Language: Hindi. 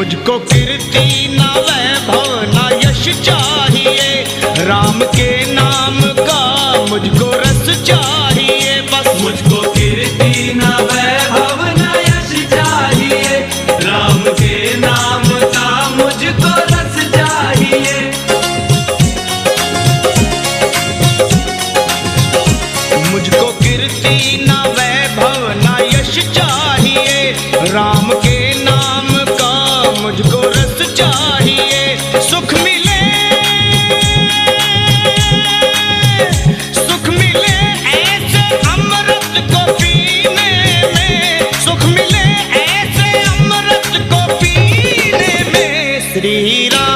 मुझको कीर्ति ना वैभव ना यश चाहिए, राम के नाम का मुझको रस चाहिए बस। मुझको कीर्ति ना वैभव ना यश चाहिए, राम के नाम का मुझको रस चाहिए। मुझको कीर्ति ना वैभव ना यश चाहिए, राम के नाम का मुझको रस चाहिए। सुख मिले ऐसे अमृत को पीने में, सुख मिले ऐसे अमृत को पीने में। श्री राम